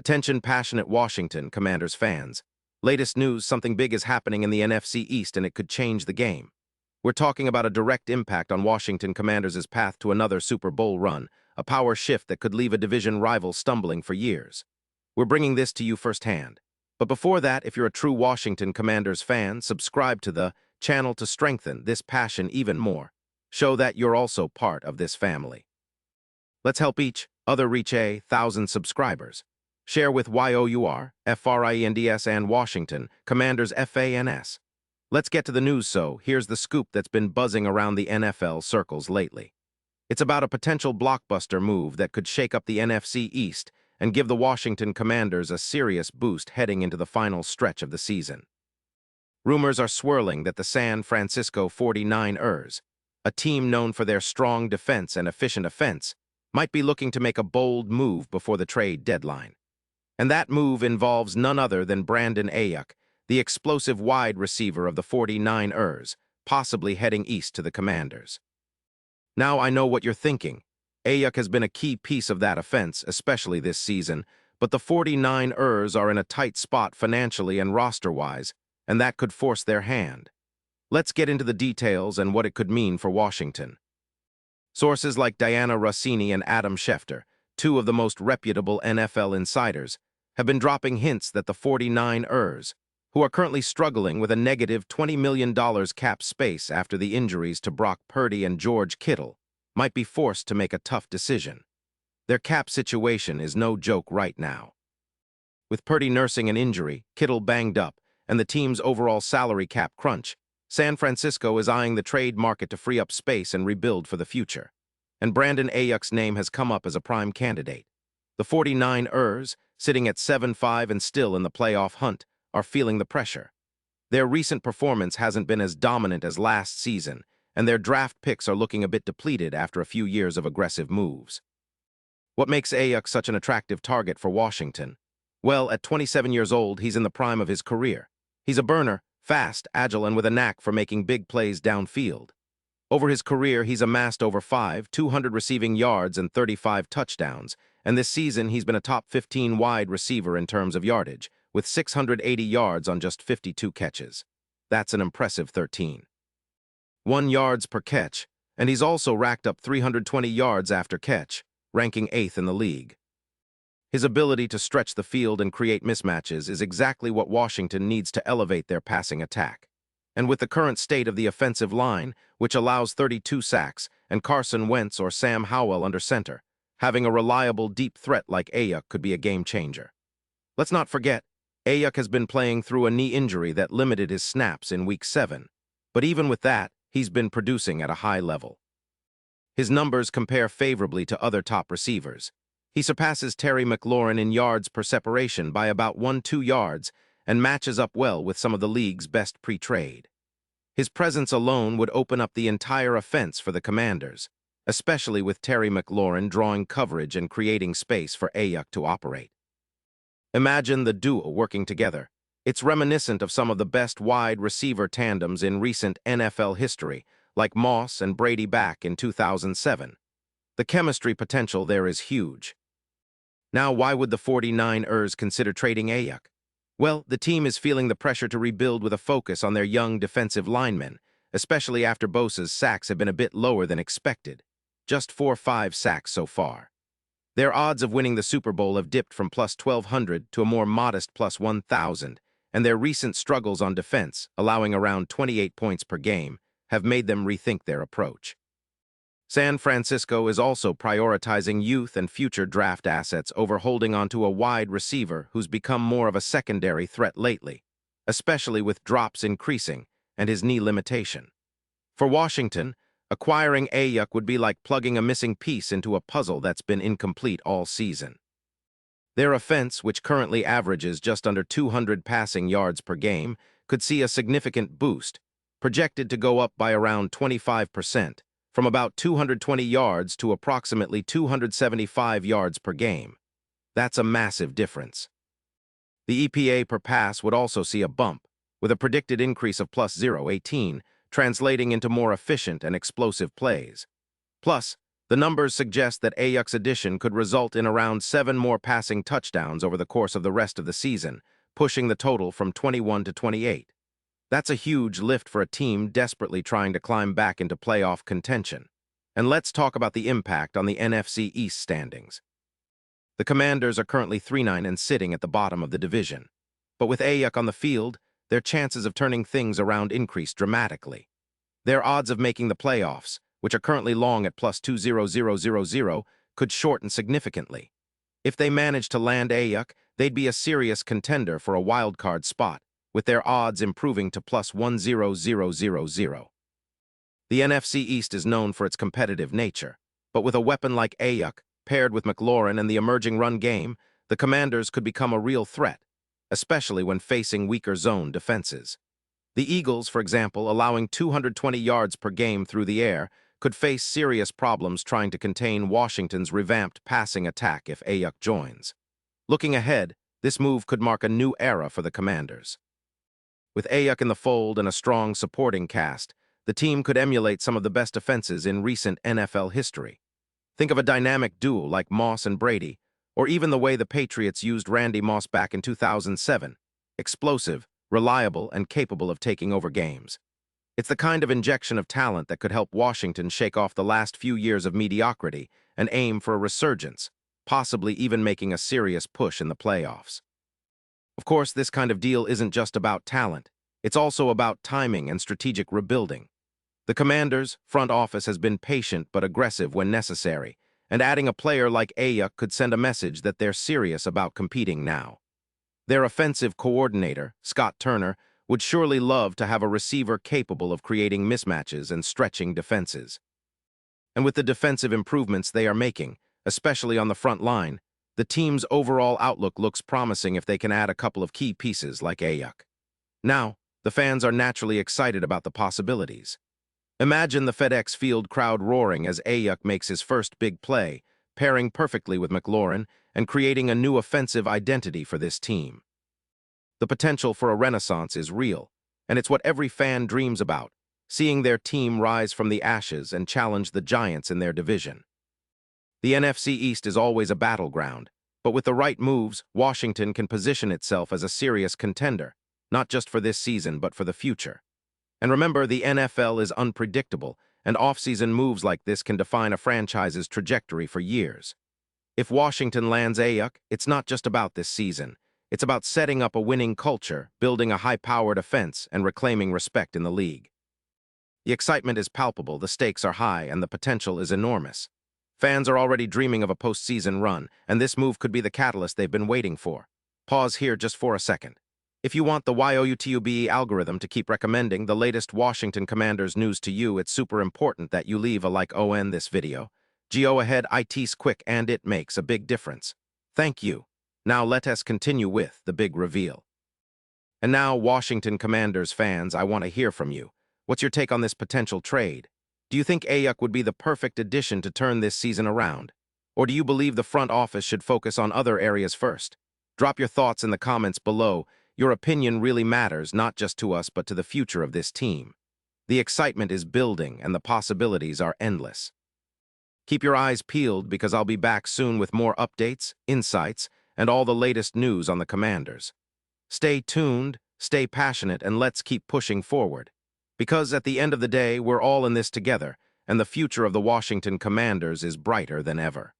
Attention passionate Washington Commanders fans. Latest news, something big is happening in the NFC East and it could change the game. We're talking about a direct impact on Washington Commanders' path to another Super Bowl run, a power shift that could leave a division rival stumbling for years. We're bringing this to you firsthand. But before that, if you're a true Washington Commanders fan, subscribe to the channel to strengthen this passion even more. Show that you're also part of this family. Let's help each other reach 1,000 subscribers. Share with YOUR, FRIENDS and Washington, Commanders FANS. Let's get to the news, so here's the scoop that's been buzzing around the NFL circles lately. It's about a potential blockbuster move that could shake up the NFC East and give the Washington Commanders a serious boost heading into the final stretch of the season. Rumors are swirling that the San Francisco 49ers, a team known for their strong defense and efficient offense, might be looking to make a bold move before the trade deadline. And that move involves none other than Brandon Ayuk, the explosive wide receiver of the 49ers, possibly heading east to the Commanders. Now I know what you're thinking. Ayuk has been a key piece of that offense, especially this season, but the 49ers are in a tight spot financially and roster-wise, and that could force their hand. Let's get into the details and what it could mean for Washington. Sources like Diana Rossini and Adam Schefter, two of the most reputable NFL insiders, have been dropping hints that the 49ers, who are currently struggling with a negative $20 million cap space after the injuries to Brock Purdy and George Kittle, might be forced to make a tough decision. Their cap situation is no joke right now. With Purdy nursing an injury, Kittle banged up, and the team's overall salary cap crunch, San Francisco is eyeing the trade market to free up space and rebuild for the future. And Brandon Ayuk's name has come up as a prime candidate. The 49ers, sitting at 7-5 and still in the playoff hunt, are feeling the pressure. Their recent performance hasn't been as dominant as last season, and their draft picks are looking a bit depleted after a few years of aggressive moves. What makes Ayuk such an attractive target for Washington? Well, at 27 years old, he's in the prime of his career. He's a burner, fast, agile, and with a knack for making big plays downfield. Over his career, he's amassed over 200 receiving yards and 35 touchdowns, and this season he's been a top 15 wide receiver in terms of yardage, with 680 yards on just 52 catches. That's an impressive 13.1 yards per catch, and he's also racked up 320 yards after catch, ranking 8th in the league. His ability to stretch the field and create mismatches is exactly what Washington needs to elevate their passing attack. And with the current state of the offensive line, which allows 32 sacks, and Carson Wentz or Sam Howell under center, having a reliable deep threat like Ayuk could be a game-changer. Let's not forget, Ayuk has been playing through a knee injury that limited his snaps in Week 7, but even with that, he's been producing at a high level. His numbers compare favorably to other top receivers. He surpasses Terry McLaurin in yards per separation by about 1-2 yards and matches up well with some of the league's best pre-trade. His presence alone would open up the entire offense for the Commanders, especially with Terry McLaurin drawing coverage and creating space for Ayuk to operate. Imagine the duo working together. It's reminiscent of some of the best wide receiver tandems in recent NFL history, like Moss and Brady back in 2007. The chemistry potential there is huge. Now, why would the 49ers consider trading Ayuk? Well, the team is feeling the pressure to rebuild with a focus on their young defensive linemen, especially after Bosa's sacks have been a bit lower than expected. Just 4-5 sacks so far. Their odds of winning the Super Bowl have dipped from plus 1,200 to a more modest plus 1,000, and their recent struggles on defense, allowing around 28 points per game, have made them rethink their approach. San Francisco is also prioritizing youth and future draft assets over holding onto a wide receiver who's become more of a secondary threat lately, especially with drops increasing and his knee limitation. For Washington, acquiring Ayuk would be like plugging a missing piece into a puzzle that's been incomplete all season. Their offense, which currently averages just under 200 passing yards per game, could see a significant boost, projected to go up by around 25%, from about 220 yards to approximately 275 yards per game. That's a massive difference. The EPA per pass would also see a bump, with a predicted increase of plus 0.18, translating into more efficient and explosive plays. Plus, The numbers suggest that Ayuk's addition could result in around 7 more passing touchdowns over the course of the rest of the season, pushing the total from 21 to 28. That's a huge lift for a team desperately trying to climb back into playoff contention. And let's talk about the impact on the NFC East standings. The Commanders are currently 3-9 and sitting at the bottom of the division. But with Ayuk on the field, their chances of turning things around increase dramatically. Their odds of making the playoffs, which are currently long at plus 2,000, could shorten significantly. If they manage to land Ayuk, they'd be a serious contender for a wildcard spot, with their odds improving to plus 1,000. The NFC East is known for its competitive nature, but with a weapon like Ayuk, paired with McLaurin and the emerging run game, the Commanders could become a real threat, especially when facing weaker zone defenses. The Eagles, for example, allowing 220 yards per game through the air, could face serious problems trying to contain Washington's revamped passing attack if Ayuk joins. Looking ahead, this move could mark a new era for the Commanders. With Ayuk in the fold and a strong supporting cast, the team could emulate some of the best offenses in recent NFL history. Think of a dynamic duo like Moss and Brady, or even the way the Patriots used Randy Moss back in 2007. Explosive, reliable, and capable of taking over games. It's the kind of injection of talent that could help Washington shake off the last few years of mediocrity and aim for a resurgence, possibly even making a serious push in the playoffs. Of course, this kind of deal isn't just about talent. It's also about timing and strategic rebuilding. The Commanders' front office has been patient but aggressive when necessary, and adding a player like Ayuk could send a message that they're serious about competing now. Their offensive coordinator, Scott Turner, would surely love to have a receiver capable of creating mismatches and stretching defenses. And with the defensive improvements they are making, especially on the front line, the team's overall outlook looks promising if they can add a couple of key pieces like Ayuk. Now, the fans are naturally excited about the possibilities. Imagine the FedEx Field crowd roaring as Ayuk makes his first big play, pairing perfectly with McLaurin and creating a new offensive identity for this team. The potential for a renaissance is real, and it's what every fan dreams about, seeing their team rise from the ashes and challenge the giants in their division. The NFC East is always a battleground, but with the right moves, Washington can position itself as a serious contender, not just for this season but for the future. And remember, the NFL is unpredictable, and off-season moves like this can define a franchise's trajectory for years. If Washington lands Ayuk, it's not just about this season. It's about setting up a winning culture, building a high-powered offense, and reclaiming respect in the league. The excitement is palpable, the stakes are high, and the potential is enormous. Fans are already dreaming of a postseason run, and this move could be the catalyst they've been waiting for. Pause here just for a second. If you want the YouTube algorithm to keep recommending the latest Washington Commanders news to you, it's super important that you leave a like on this video. Go ahead, it's quick and it makes a big difference. Thank you. Now let us continue with the big reveal. And now, Washington Commanders fans, I want to hear from you. What's your take on this potential trade? Do you think Ayuk would be the perfect addition to turn this season around? Or do you believe the front office should focus on other areas first? Drop your thoughts in the comments below. Your opinion really matters, not just to us, but to the future of this team. The excitement is building, and the possibilities are endless. Keep your eyes peeled because I'll be back soon with more updates, insights, and all the latest news on the Commanders. Stay tuned, stay passionate, and let's keep pushing forward. Because at the end of the day, we're all in this together, and the future of the Washington Commanders is brighter than ever.